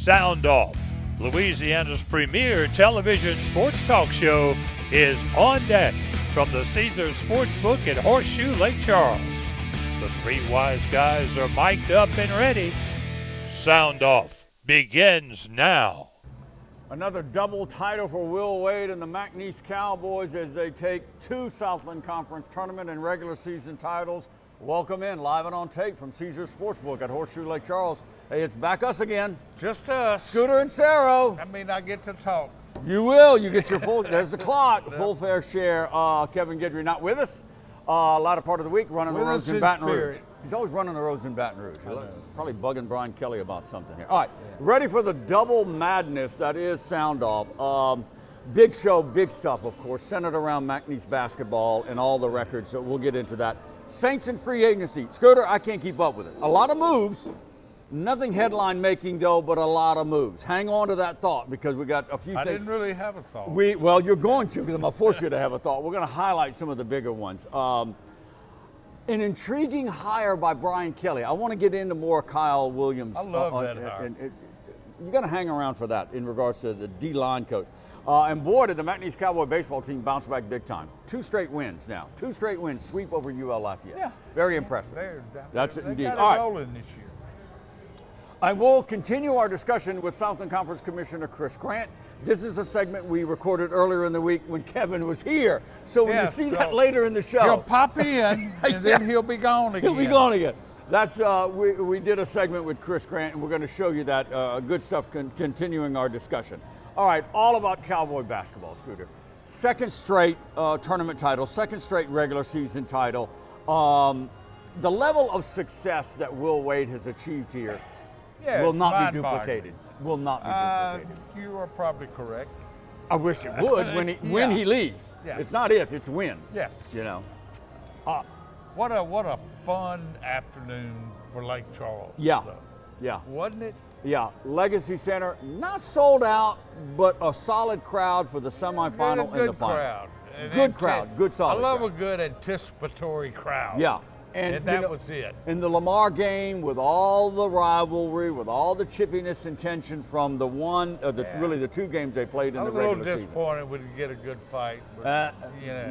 SoundOff, Louisiana's premier television sports talk show, is on deck from the Caesars Sportsbook at Horseshoe Lake Charles. The three wise guys are mic'd up and ready. SoundOff begins now. Another double title for Will Wade and the McNeese Cowboys as they take two Southland Conference tournament and regular season titles. Welcome in, live and on tape from Caesars Sportsbook at Horseshoe Lake Charles. Hey, it's back us again. Just us. Scooter and Sarah. I mean, I get to talk. You will. You get your full, there's the clock, full fair share. Kevin Guidry not with us. A lot of part of the week running the roads in Baton Rouge. He's always running the roads in Baton Rouge. Probably bugging Brian Kelly about something here. All right, ready for the double madness that is SoundOff. Big show, big stuff, of course, centered around McNeese basketball and all the records, so we'll get into that. Saints and free agency. Scooter, I can't keep up with it. A lot of moves. Nothing headline making, though, but a lot of moves. Hang on to that thought because we got a few things. I didn't really have a thought. Well, you're going to because I'm going to force you to have a thought. We're going to highlight some of the bigger ones. An intriguing hire by Brian Kelly. I want to get into more Kyle Williams. I love that hire. You're going to hang around for that in regards to the D-line coach. And boy, did the McNeese Cowboy baseball team bounce back big time. 2 straight wins now. 2 straight wins, sweep over UL Lafayette. Yeah. Very impressive. That's it indeed. They got it All right. rolling this year. I will continue our discussion with Southland Conference Commissioner Chris Grant. This is a segment we recorded earlier in the week when Kevin was here. So when you see that later in the show. He'll pop in and then he'll be gone again. He'll be gone again. That's we did a segment with Chris Grant, and we're going to show you that good stuff continuing our discussion. All right, all about Cowboy basketball, Scooter. Second straight tournament title, second straight regular season title. The level of success that Will Wade has achieved here will not be duplicated. Will not be duplicated. You are probably correct. I wish it would when he leaves. Yes. It's not if, it's when. Yes. You know. What a fun afternoon for Lake Charles. Yeah. Though. Yeah. Wasn't it? Yeah. Legacy Center, not sold out, but a solid crowd for the semifinal and the final. Crowd. Good crowd. Good solid I love crowd. a good anticipatory crowd. Yeah. And that was it. In the Lamar game, with all the rivalry, with all the chippiness and tension from the really the 2 games they played in the regular season. I was a little disappointed we didn't get a good fight. But,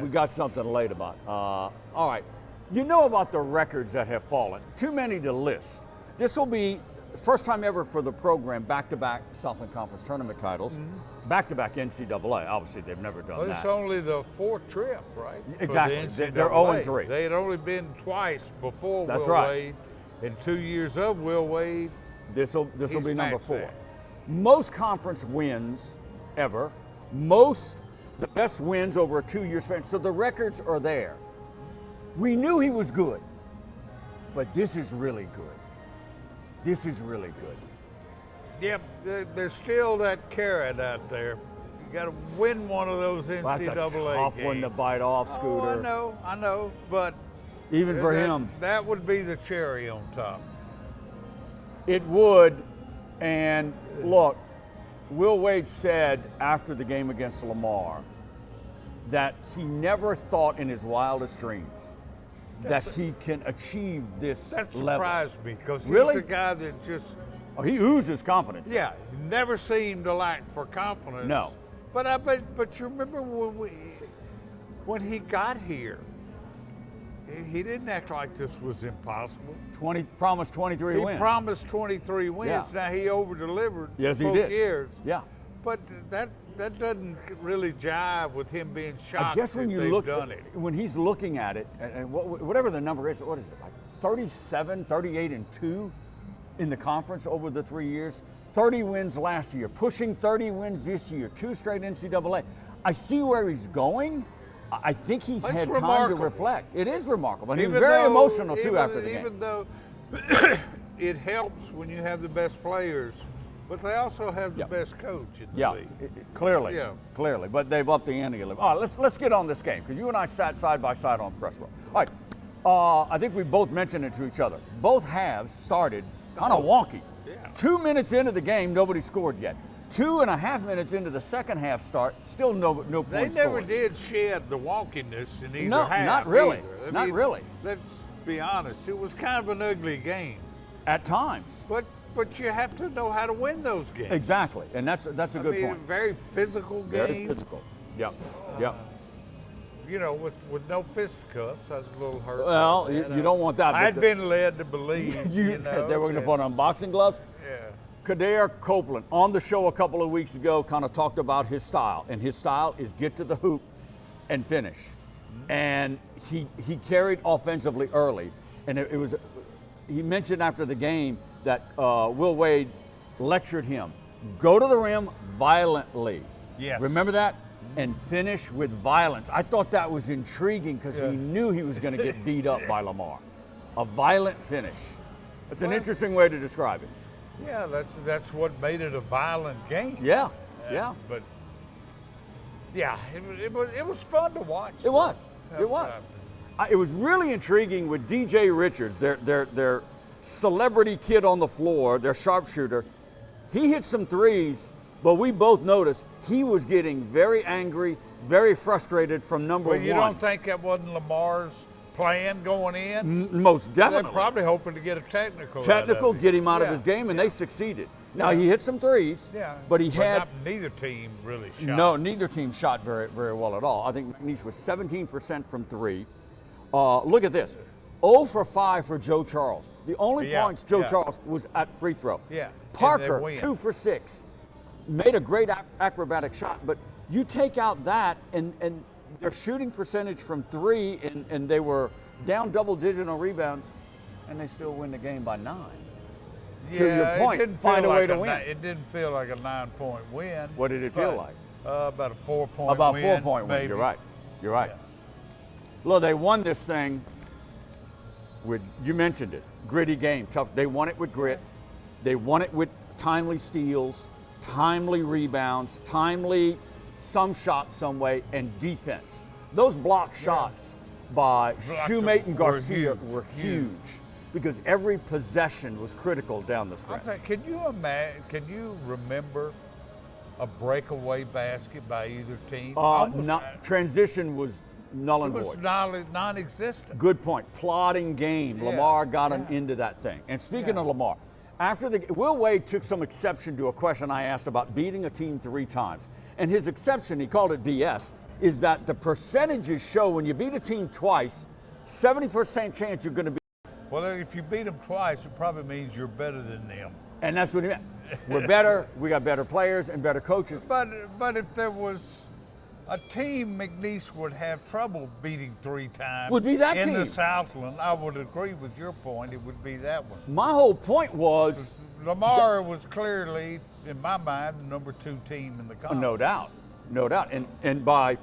we got something late about. All right. You know about the records that have fallen. Too many to list. This will be the first time ever for the program, back-to-back Southland Conference tournament titles, back-to-back NCAA. Obviously, they've never done that. It's only the 4th trip, right? Exactly. The They're 0-3. They had only been twice before That's Will right. Wade. In 2 years of Will Wade, This will be number 4. that. Most conference wins ever. The best wins over a 2-year span. So the records are there. We knew he was good, but this is really good. This is really good. Yep, there's still that carrot out there. You got to win one of those NCAA That's a tough games. one to bite off, Scooter. Oh, I know, but even for him, that would be the cherry on top. it would. And look, Will Wade said after the game against Lamar that he never thought in his wildest dreams that he can achieve this That level. surprised me because he's Really? the guy that just, He oozes confidence. yeah, never seemed to lack for confidence. No. But you remember when he got here, he didn't act like this was impossible. Promised 23 wins. He promised 23 wins. Yeah. Now he over-delivered Yes, he both did. years. Yeah. But that doesn't really jive with him being shocked I guess when that you they've look, done it. when he's looking at it, and whatever the number is, what is it, like 37, 38, and 2 in the conference over the 3 years? 30 wins last year, pushing 30 wins this year, 2 straight NCAA. I see where he's going. I think he's That's had time remarkable. to reflect. It is remarkable. And he was Even very though- emotional, too, after the game. Even though it helps when you have the best players, but they also have the best coach in the league. Clearly, Yeah. clearly. But they've upped the ante a little. All right, let's get on this game, because you and I sat side by side on press row. All right, I think we both mentioned it to each other. Both halves started kind of wonky. Yeah. 2 minutes into the game, nobody scored yet. 2.5 minutes into the second half start, still no points They never scored. did shed the wonkiness in either No, half. not really. Either. Not really. Let's be honest. It was kind of an ugly game. At times. But But you have to know how to win those games. Exactly, and that's a good point. Very physical game. Very physical. Yep. Yep. You know, with no fisticuffs, I was a little hurt. Well, you don't want that. I'd been led to believe you know, they were going to put on boxing gloves. Yeah. Kader Copeland on the show a couple of weeks ago kind of talked about his style, and his style is get to the hoop and finish. And he carried offensively early, and it was. He mentioned after the game that Will Wade lectured him, go to the rim violently. Yes. Remember that? And finish with violence. I thought that was intriguing because he knew he was going to get beat up by Lamar. A violent finish. It's an interesting way to describe it. Yeah, that's what made it a violent game. Yeah, But yeah, it was fun to watch. It was. It was. It was really intriguing with DJ Richards, their celebrity kid on the floor, their sharpshooter. He hit some threes, but we both noticed he was getting very angry, very frustrated from number one. Well, you don't think that wasn't Lamar's plan going in? Most definitely. They're probably hoping to get a technical. Get him out of his game, and they succeeded. Now, he hit some threes, but neither team really shot. No, neither team shot very, very well at all. I think McNeese was 17% from three. Look at this. 0 for 5 for Joe Charles. The only points Joe Charles was at free throw. Yeah. Parker, 2 for 6. Made a great acrobatic shot, but you take out that and their shooting percentage from three, and they were down double-digit on rebounds, and they still win the game by 9. Yeah, to your point, find a way to win. It didn't feel like a 9-point win. What did it feel like? About a 4-point win. About 4-point win. Maybe. You're right. You're right. Yeah. Look, they won this thing with, you mentioned it, gritty game, tough. They won it with grit. They won it with timely steals, timely rebounds, timely some shot some way, and defense. Those block shots by Shoemate and Garcia were huge because every possession was critical down the stretch. Can you remember a breakaway basket by either team? Transition was null and void. It was non-existent. Good point. Plodding game. Yeah. Lamar got him into that thing. And speaking of Lamar, Will Wade took some exception to a question I asked about beating a team 3 times. And his exception, he called it BS, is that the percentages show when you beat a team twice, 70% chance you're going to beat. Well, if you beat them twice, it probably means you're better than them. And that's what he meant. We're better, we got better players and better coaches. But if there was a team McNeese would have trouble beating 3 times would be that in team. The Southland, I would agree with your point. It would be that one. My whole point was Lamar was clearly, in my mind, the number 2 team in the conference. No doubt, and by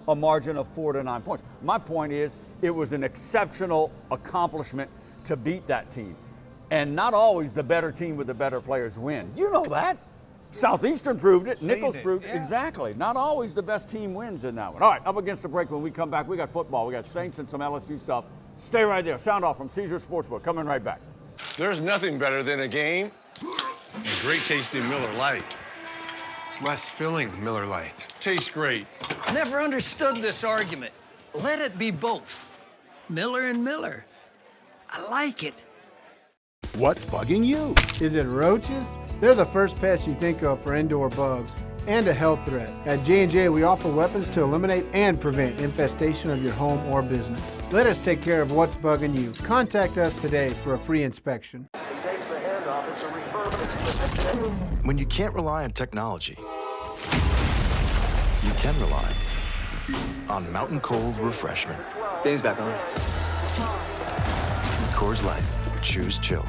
a margin of 4 to 9 points. My point is, it was an exceptional accomplishment to beat that team, and not always the better team with the better players win. You know that. Southeastern proved it. Nichols proved it. Exactly. Not always the best team wins in that one. All right, up against the break. When we come back, we got football. We got Saints and some LSU stuff. Stay right there. Sound off from Caesars Sportsbook. Coming right back. There's nothing better than a game. A great tasting Miller Lite. It's less filling, Miller Lite. Tastes great. Never understood this argument. Let it be both. Miller and Miller. I like it. What's bugging you? Is it roaches? They're the first pest you think of for indoor bugs and a health threat. At J&J, we offer weapons to eliminate and prevent infestation of your home or business. Let us take care of what's bugging you. Contact us today for a free inspection. When you can't rely on technology, you can rely on Mountain Cold Refreshment. Dave's back on. Coors Light. Choose chill.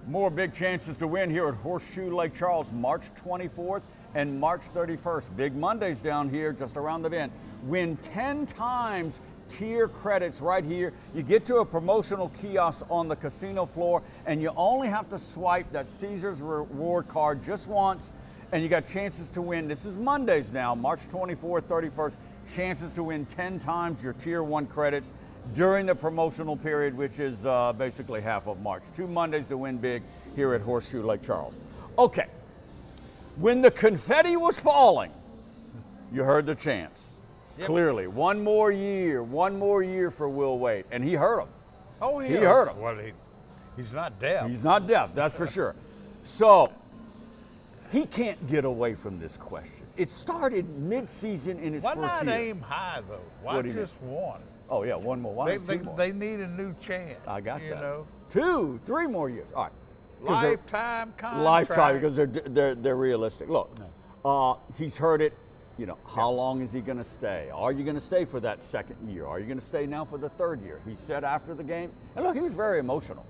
More big chances to win here at Horseshoe Lake Charles, March 24th and March 31st. Big Mondays down here just around the bend. Win 10 times tier credits right here. You get to a promotional kiosk on the casino floor, and you only have to swipe that Caesars reward card just once, and you got chances to win. This is Mondays now, March 24th, 31st. Chances to win 10 times your tier 1 credits during the promotional period, which is basically half of March. 2 Mondays to win big here at Horseshoe Lake Charles. Okay, when the confetti was falling, you heard the chants. Yep. Clearly, one more year for Will Wade, and he heard him. Oh, he heard him. Well, he's not deaf. He's not deaf, that's for sure. So he can't get away from this question. It started mid-season in his Why first not year. aim high, though? Why What do you just one? Oh, yeah, one more. Why They, two more? they need a new chance. I got you that. know? 2, 3 more years. All right. 'Cause they're- Lifetime contract. Lifetime, because they're realistic. Look, he's heard it. You know, how long is he going to stay? Are you going to stay for that second year? Are you going to stay now for the third year? He said after the game, and look, he was very emotional.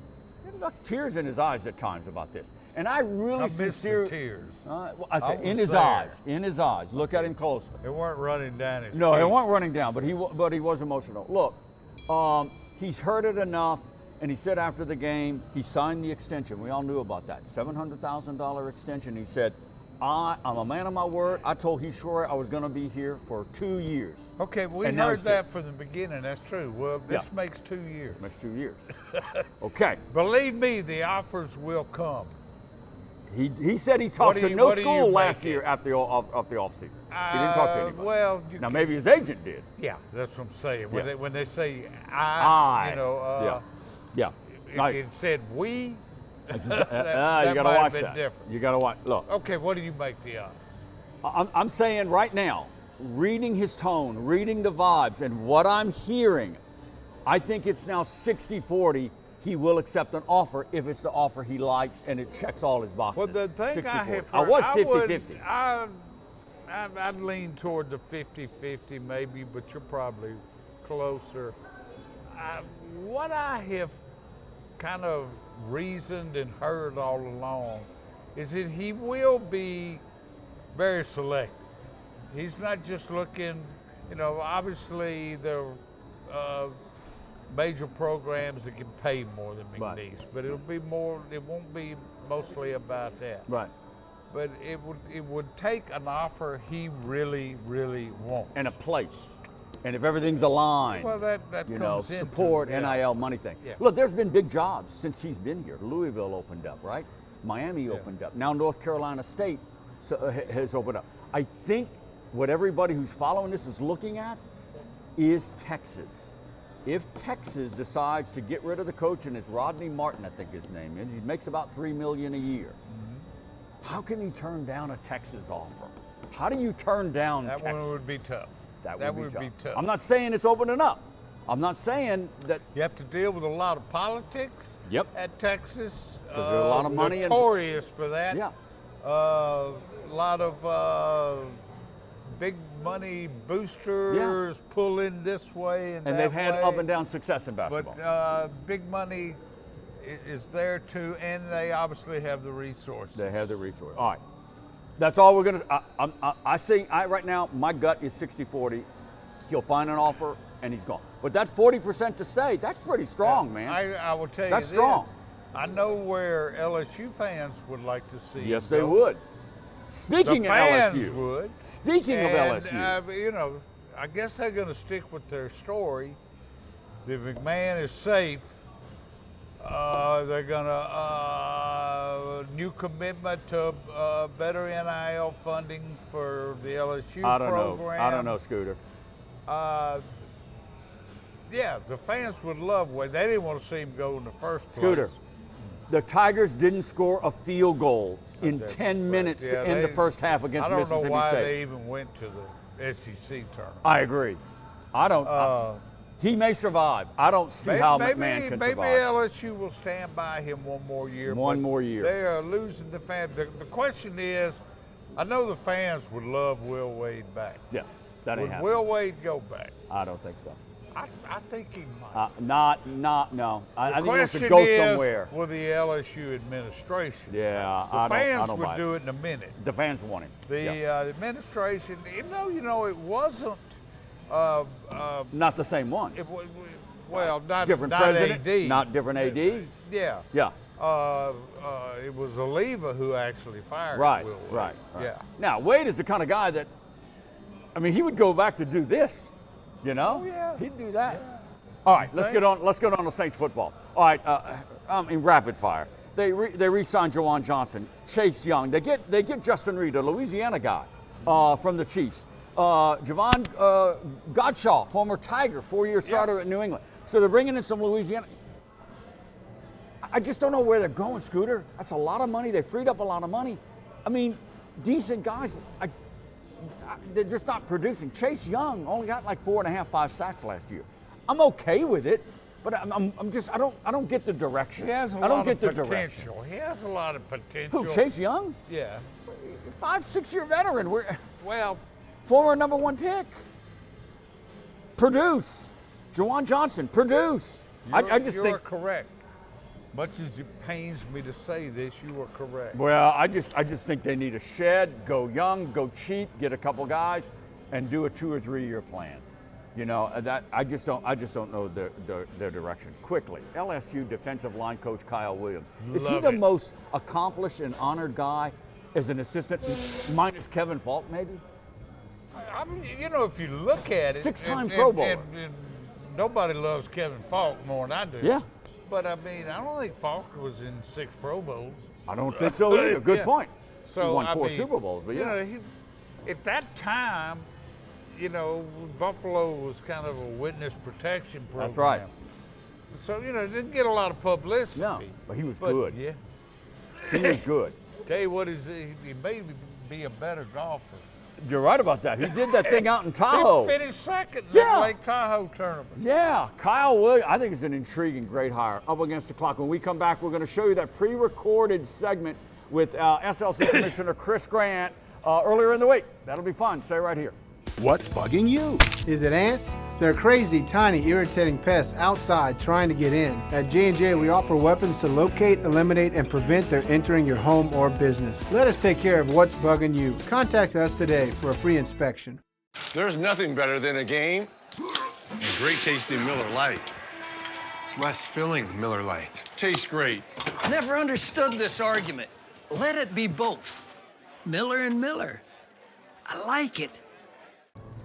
Look, tears in his eyes at times about this. And I really I missed the sincerely, tears. well, I said I in was his there. eyes, in his eyes. Look at him closely. They weren't running down his No, cheek. it weren't running down, but he was emotional. Look, he's heard it enough, and he said after the game he signed the extension. We all knew about that $700,000 extension. He said, "I'm a man of my word. I told Heath Schroyer I was going to be here for 2 years." Okay, we And now heard it's that from the beginning. That's true. Well, this Yeah. makes 2 years. Next 2 years. Okay. Believe me, the offers will come. He said he talked to no school last year after the off season. He didn't talk to anybody. Well, Now maybe his agent did. yeah, that's what I'm saying. Yeah. When they say I, you know, yeah. if Now, it said we, you that got to might have watch been that. different. You got to watch. Look, Okay, what do you make the odds? I'm saying right now, reading his tone, reading the vibes, and what I'm hearing, I think it's now 60-40. He will accept an offer if it's the offer he likes and it checks all his boxes. Well, the thing 60-40. I have I heard, was would- 50-50. I'd lean toward the 50-50 maybe, but you're probably closer. What I have kind of reasoned and heard all along is that he will be very selective. He's not just looking, you know, obviously there are major programs that can pay more than Right. McNeese, but it'll be more, it won't be mostly about that. Right. But it would take an offer he really, really wants. And a place. And if everything's aligned, Well, that you know, comes into- support, yeah. NIL, money thing. Yeah. Look, there's been big jobs since he's been here. Louisville opened up, right? Miami opened up. Now North Carolina State has opened up. I think what everybody who's following this is looking at is Texas. If Texas decides to get rid of the coach, and it's Rodney Martin, I think his name is, he makes about $3 million a year. How can he turn down a Texas offer? How do you turn down That Texas? one would be tough. That That would would be tough. I'm not saying it's opening up. I'm not saying that. You have to deal with a lot of politics. Yep. At Texas, 'Cause there's a lot of money and- notorious for that. Yeah. A lot of big money boosters pulling this way and And that they've had way. up and down success in basketball. But big money is there too, and they obviously have the resources. They have the resource. All right. That's all we're going to. I see, right now, my gut is 60-40. He'll find an offer and he's gone. But that 40% to stay, that's pretty strong, man. I will tell That's you strong. this. I know where LSU fans would like to see. Yes, him they go. would. Speaking The of fans LSU. would. Speaking of And, LSU. you know, I guess they're going to stick with their story. If McMahon is safe, they're going to new commitment to better NIL funding for the LSU I don't program. know. I don't know, Scooter. Yeah, the fans would love Wade. They didn't want to see him go in the first place. Scooter, the Tigers didn't score a field goal in 10 minutes to Yeah, end the they- first half against I don't Mississippi know why State. they even went to the SEC tournament. I agree. I don't. He may survive. I don't see how McMahon can maybe survive. LSU will stand by him one more year. One but more year. They are losing the fan. The question is, I know the fans would love Will Wade back. Yeah, that ain't Would happening. Will Wade go back? I don't think so. I think he might. No. I think he wants to Question go is, somewhere. will the LSU administration? Yeah, The I fans don't would buy do it. it in a minute. The fans want him. The Yeah. administration, even though, you know, it wasn't, Not the same one. well, not Different not president, AD. not different AD. Yeah. Yeah. It was Oliva who actually fired Right, Will Wade. right. Yeah. Now, Wade is the kind of guy that, I mean, he would go back to do this, you know? Oh, yeah. He'd do that. All right, let's get on to Saints football. All right, in rapid fire. They re-signed Jawan Johnson, Chase Young. They get Justin Reed, a Louisiana guy from the Chiefs. Javon Godshaw, former Tiger, 4-year starter at New England. So they're bringing in some Louisiana. I just don't know where they're going, Scooter. That's a lot of money. They freed up a lot of money. I mean, decent guys. They're just not producing. Chase Young only got like 4.5, 5 sacks last year. I'm okay with it, but I don't get the direction. He has a I don't lot get of the potential. direction. He has a lot of potential. Who, Chase Young? Yeah. 5-6 year veteran. Well, Former number 1 pick. Produce. Juwan Johnson, produce. I just you're think correct. Much as it pains me to say this, you are correct. Well, I just think they need a shed, go young, go cheap, get a couple guys, and do a 2 or 3 year plan. You know, that I just don't know their direction. Quickly, LSU defensive line coach Kyle Williams. Is he the most accomplished and honored guy as an assistant, minus Kevin Falk, maybe? I mean, you know, if you look at it, 6-time Pro Bowler. And nobody loves Kevin Falk more than I do. Yeah. But I mean, I don't think Falk was in 6 Pro Bowls. I don't think so either. Good point. So he won 4 mean, Super Bowls, but yeah. You know, at that time, you know, Buffalo was kind of a witness protection program. That's right. So, you know, didn't get a lot of publicity. No, but he was good. Yeah. He was good. Tell you what, he made me be a better golfer. You're right about that. He did that thing out in Tahoe. He finished second in Yeah. the Lake Tahoe tournament. Yeah, Kyle Williams, I think it's an intriguing, great hire. Up against the clock. When we come back, we're going to show you that pre-recorded segment with SLC Commissioner Chris Grant earlier in the week. That'll be fun. Stay right here. What's bugging you? Is it ants? They're crazy, tiny, irritating pests outside trying to get in. At J&J, we offer weapons to locate, eliminate, and prevent their entering your home or business. Let us take care of what's bugging you. Contact us today for a free inspection. There's nothing better than a game and great tasting Miller Lite. It's less filling, Miller Lite. Tastes great. Never understood this argument. Let it be both. Miller and Miller. I like it.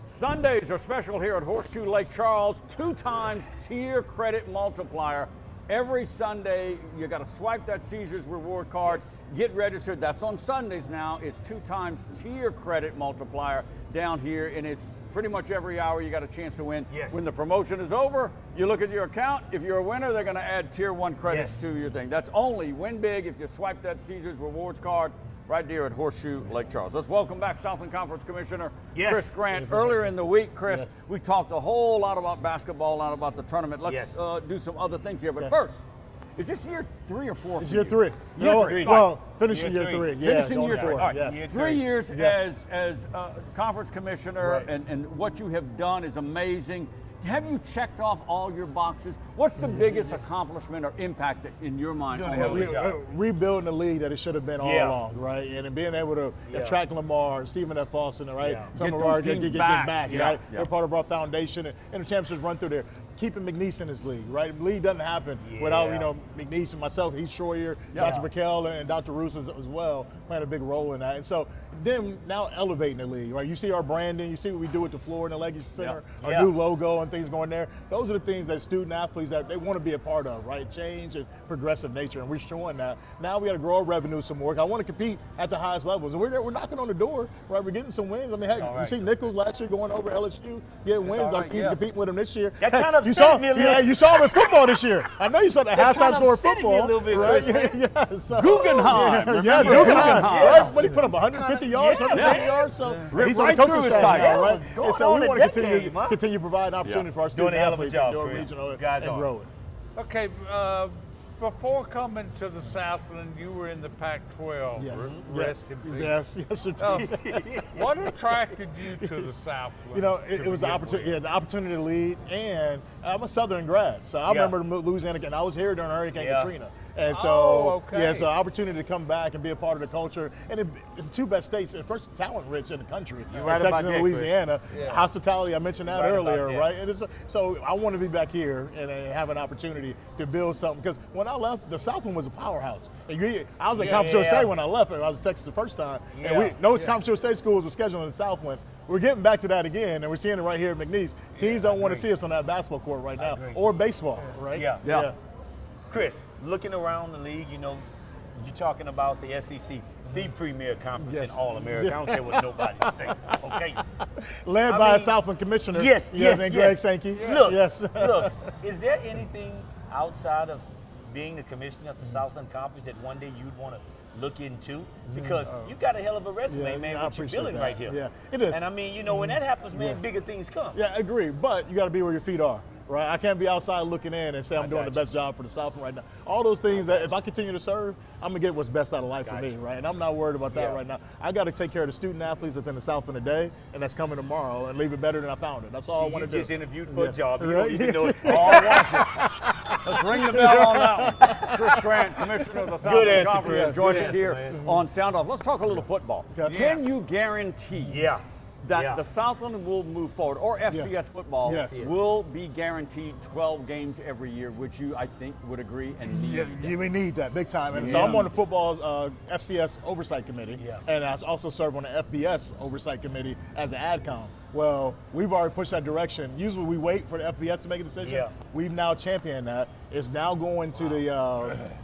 Sundays are special here at Horseshoe Lake Charles. 2 times tier credit multiplier. Every Sunday, you got to swipe that Caesars reward card, get registered. That's on Sundays now. It's 2 times tier credit multiplier down here, and it's pretty much every hour you got a chance to win. Yes. When the promotion is over, you look at your account. If you're a winner, they're going to add tier 1 credits to your thing. That's only win big if you swipe that Caesars rewards card right here at Horseshoe Lake Charles. Let's welcome back Southland Conference Commissioner Chris Grant. Earlier in the week, Chris, we talked a whole lot about basketball, a lot about the tournament. Let's do some other things here. But first, is this year 3 or 4? It's year 3. Year 3. Well, finishing year 3. Yeah, finishing year 3. All right. Yes. 3 years as conference commissioner, and what you have done is amazing. Have you checked off all your boxes? What's the biggest accomplishment or impact in your mind? Rebuilding the league that it should have been all along, right? And being able to attract Lamar, Stephen F. Austin, right? Some of our get back, right? They're part of our foundation, and the championships run through there. Keeping McNeese in this league, right? The league doesn't happen without, McNeese and myself, Heath Schroyer, Dr. McKell, and Dr. Roos as well playing a big role in that. And so then now elevating the league, right? You see our branding, you see what we do with the floor in the Legacy Center, our new logo and things going there. Those are the things that student athletes that they want to be a part of, right? Change and progressive nature, and we're showing that. Now we got to grow our revenue some more. I want to compete at the highest levels, and we're knocking on the door, right? We're getting some wins. I mean, heck, you see Nichols last year going over LSU, getting wins. Our team's competing with them this year. That kind of you saw him in football this year. I know you saw the halftime score in football, right? So, Guggenheim. Guggenheim. Right? But he put up 150 yards, 170 yards. So he's on the coaching staff now, right? And so we want to continue providing opportunity for our student athletes and do regional and growing. Okay, before coming to the Southland, you were in the Pac-12. Yes. Rest in peace. Yes, What attracted you to the Southland? You know, it was the opportunity to lead, and I'm a Southern grad, so I remember Louisiana, and I was here during Hurricane Katrina. And so, it's an opportunity to come back and be a part of the culture. And it's the 2 best states, and first talent rich in the country, Texas and Louisiana. Hospitality, I mentioned that earlier, right? And so I want to be back here and have an opportunity to build something. Because when I left, the Southland was a powerhouse. And I was at Conference USA when I left, and I was in Texas the first time. And Conference USA schools were scheduled in the Southland. We're getting back to that again, and we're seeing it right here at McNeese. Teams don't want to see us on that basketball court right now, or baseball, right? Yeah. Chris, looking around the league, you're talking about the SEC, the premier conference in All-America. I don't care what nobody's saying, okay? Led by a Southland commissioner. Yes. And Greg Sankey. Look, is there anything outside of being the commissioner of the Southland Conference that one day you'd want to look into? Because you got a hell of a resume, man, what you're building right here. Yeah, it is. And I mean, when that happens, man, bigger things come. Yeah, I agree. But you got to be where your feet are. Right, I can't be outside looking in and say I'm doing the best job for the Southland right now. All those things that if I continue to serve, I'm gonna get what's best out of life for me, right? And I'm not worried about that right now. I got to take care of the student athletes that's in the Southland today and that's coming tomorrow and leave it better than I found it. That's all I want to do. You just interviewed for a job. You Right? don't even know it. All Let's ring the bell on that one. Chris Grant, Commissioner of the Southland Conference, has joined us here on SoundOff. Let's talk a little football. Can you guarantee that the Southland will move forward, or FCS football will be guaranteed 12 games every year, which you, I think, would agree and need? Yeah, we need that big time. And so I'm on the football FCS oversight committee, and I also serve on the FBS oversight committee as an AdCom. Well, we've already pushed that direction. Usually we wait for the FBS to make a decision. We've now championed that. It's now going to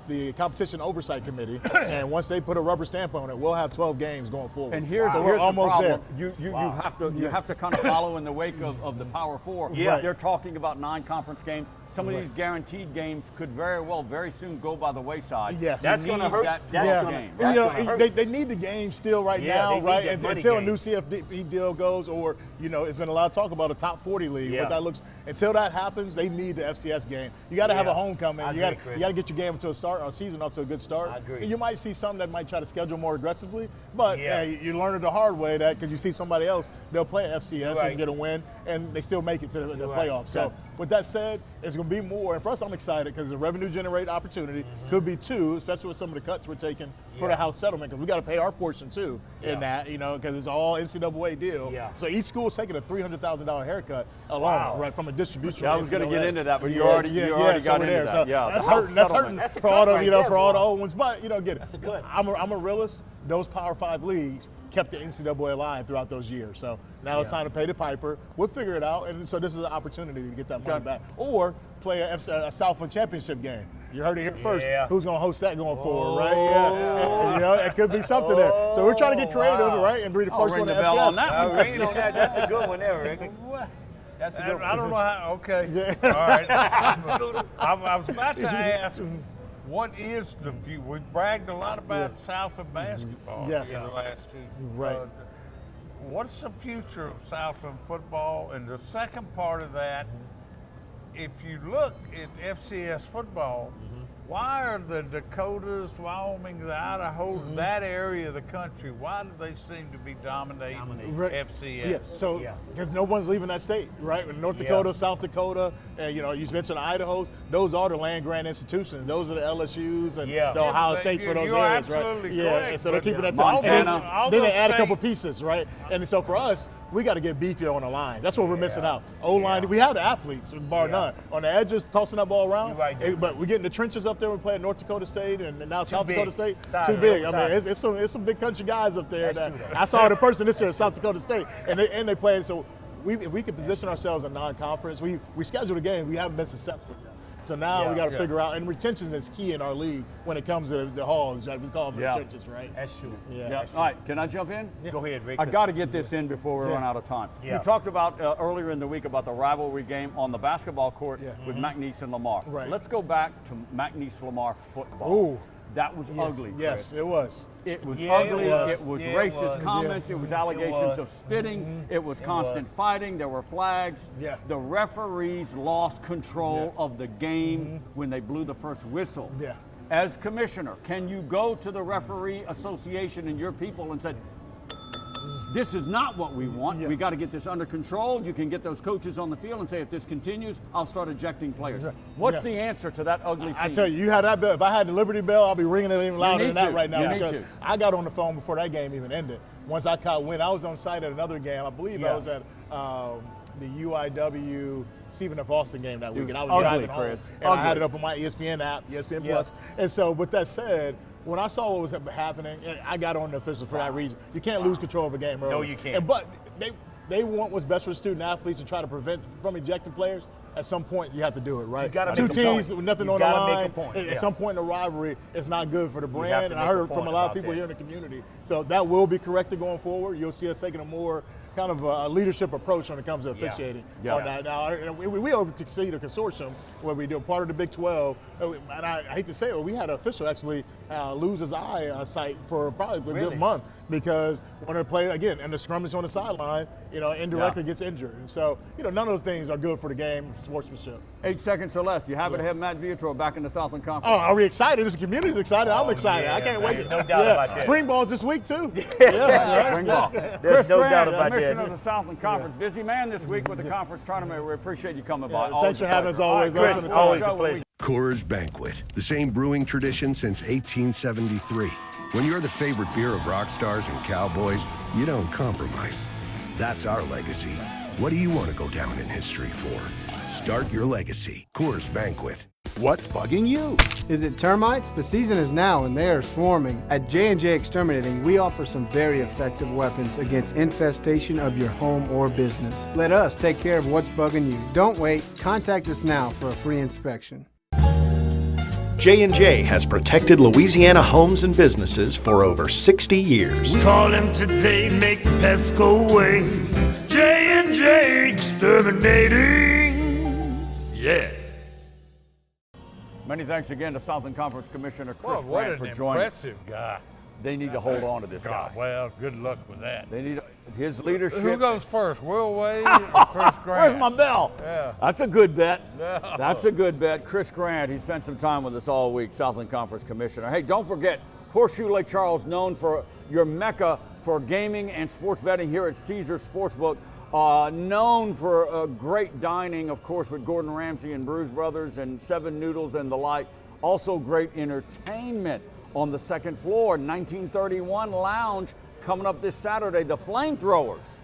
the competition oversight committee, and once they put a rubber stamp on it, we'll have 12 games going forward. And here's so the we're almost problem. there. You have to kind of follow in the wake of the Power Four. They're talking about 9 conference games. Some of these guaranteed games could very soon go by the wayside. Yes, that's going to hurt. That's game. They need the game still right now, right? Until a new CFP deal goes, or it's been a lot of talk about a top 40 league. What that looks until that happens, they need the FCS game. You got to have a homecoming. You got to get your game to a season off to a good start. I agree. And you might see some that might try to schedule more aggressively, but you learn it the hard way that because you see somebody else, they'll play FCS and get a win, and they still make it to the playoffs. So with that said, it's going to be more. And for us, I'm excited because the revenue generate opportunity could be 2, especially with some of the cuts we're taking for the house settlement, because we got to pay our portion too in that, because it's all NCAA deal. So each school is taking a $300,000 haircut alone, right, from a distribution. I was going to get into that, but you already got into that. So that's hurting. That's hurting for all the old ones. But get it. I'm a realist. Those Power 5 leagues kept the NCAA alive throughout those years. So now it's time to pay the piper. We'll figure it out. And so this is an opportunity to get that money back. Or play a Southland championship game. You heard it here first. Who's going to host that going forward, right? It could be something there. So we're trying to get creative, right? And be the first one to bell on that. Ring on that. That's a good one there, Rick. That's a good one. I don't know how. Okay. All right. I was about to ask, what is the future? We've bragged a lot about Southland basketball in the last 2 years. Right. What's the future of Southland football? And the second part of that, if you look at FCS football, why are the Dakotas, Wyoming, the Idaho, that area of the country, why do they seem to be dominating FCS? Yeah, so because no one's leaving that state, right? North Dakota, South Dakota, and you mentioned Idaho's. Those are the land-grant institutions. Those are the LSU's and the Ohio States for those areas, right? Correct, and so they're keeping that Montana. Then they add a couple pieces, right? And so for us, we got to get beefier on the line. That's what we're missing out. O-line, we have the athletes, bar none. On the edges, tossing that ball around. But we're getting the trenches up there. We play at North Dakota State and now South Dakota State. Too big. I mean, it's some big country guys up there. I saw the person this year at South Dakota State, and they play. So if we could position ourselves in non-conference, we scheduled a game. We haven't been successful yet. So now we got to figure out, and retention is key in our league when it comes to the hogs. Like we call them the trenches, right? That's true. All right, can I jump in? Go ahead, Rick. I got to get this in before we run out of time. You talked about earlier in the week about the rivalry game on the basketball court with McNeese and Lamar. Right. Let's go back to McNeese-Lamar football. Ooh. That was ugly, Chris. Yes, it was. It was ugly. It was racist comments. It was allegations of spitting. It was constant fighting. There were flags. The referees lost control of the game when they blew the first whistle. As commissioner, can you go to the referee association and your people and say, this is not what we want. We got to get this under control. You can get those coaches on the field and say, if this continues, I'll start ejecting players. What's the answer to that ugly scene? I tell you had that bell. If I had the Liberty Bell, I'll be ringing it even louder than that right now because I got on the phone before that game even ended. Once I caught wind, I was on site at another game. I believe I was at the UIW Stephen F. Austin game that week, and I was driving home. And I had it up on my ESPN app, ESPN Plus. And so with that said, when I saw what was happening, I got on the officials for that reason. You can't lose control of a game early. No, you can't. But they want what's best for the student athletes to try to prevent from ejecting players. At some point, you have to do it, right? Two teams with nothing on the line. At some point in the rivalry, it's not good for the brand. And I heard from a lot of people here in the community. So that will be corrected going forward. You'll see us taking a more kind of a leadership approach when it comes to officiating. Yeah. Now, we oversee the consortium where we do part of the Big 12, and I hate to say it, we had an official actually lose his eyesight for probably a good month because when they play again and the scrimmage on the sideline, indirectly gets injured, and so none of those things are good for the game sportsmanship. 8 seconds or less. You happy to have Matt Viator back in the Southland Conference? Oh, are we excited? This community's excited. I'm excited. I can't wait. No doubt about that. Spring ball's this week too. Spring ball. There's no doubt Grant, about commissioner that. of the Southland Conference. Busy man this week with the conference tournament. We appreciate you coming by. Thanks for having us always. Chris, always a pleasure. Coors Banquet, the same brewing tradition since 1873. When you're the favorite beer of rock stars and cowboys, you don't compromise. That's our legacy. What do you want to go down in history for? Start your legacy. Coors Banquet. What's bugging you? Is it termites? The season is now and they are swarming. At J&J Exterminating, we offer some very effective weapons against infestation of your home or business. Let us take care of what's bugging you. Don't wait. Contact us now for a free inspection. J&J has protected Louisiana homes and businesses for over 60 years. Call him today, make the pests go away. J&J Exterminating. Yeah. Many thanks again to Southland Conference Commissioner Chris What Grant an for joining. impressive guy. They need to hold on to this guy. Well, good luck with that. They need his leadership. Who goes first, Will Wade or Chris Grant? Where's my bell? Yeah. That's a good bet. No. That's a good bet. Chris Grant, he spent some time with us all week, Southland Conference Commissioner. Hey, don't forget, Horseshoe Lake Charles, known for your mecca for gaming and sports betting here at Caesars Sportsbook. Known for great dining, of course, with Gordon Ramsay and Bruise Brothers and Seven Noodles and the like. Also great entertainment on the second floor. 1931 Lounge coming up this Saturday. The Flamethrowers.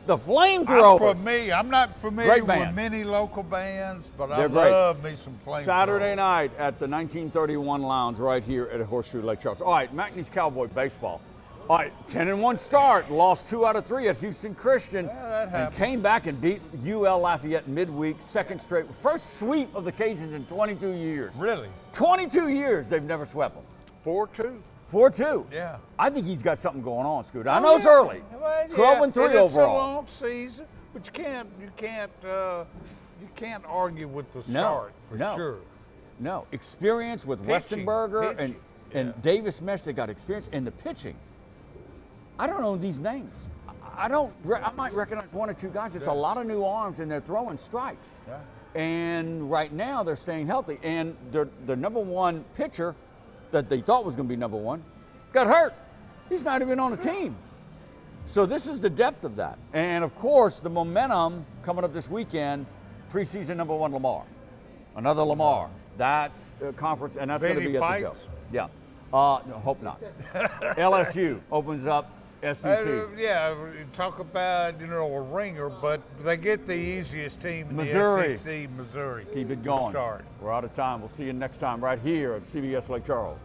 The Flamethrowers. I'm not familiar with many local bands, but I love me some Flamethrowers. Saturday night at the 1931 Lounge right here at Horseshoe Lake Charles. All right, McNeese Cowboy Baseball. All right, 10-1 start, lost 2 out of 3 at Houston Christian, and came back and beat UL Lafayette midweek, second straight, first sweep of the Cajuns in 22 years. Really? 22 years they've never swept them. 4-2. 4-2. Yeah. I think he's got something going on, Scooter. I know it's early. Well, 12-3 overall. It's a long season, but you can't argue with the start for sure. No, experience with Westenberger and Davis Mesh. They got experience in the pitching. I don't know these names. I might recognize 1 or 2 guys. It's a lot of new arms, and they're throwing strikes. Yeah. And right now, they're staying healthy. And their number 1 pitcher that they thought was going to be number 1 got hurt. He's not even on the team. So this is the depth of that. And, of course, the momentum coming up this weekend, preseason number 1 Lamar. Another Lamar. That's a conference, and that's going to be at the Joe. Yeah. No, hope not. LSU opens up SEC. Talk about a ringer, but they get the easiest team in Missouri. the SEC, Missouri. Keep it going. Start. We're out of time. We'll see you next time right here at CBS Lake Charles.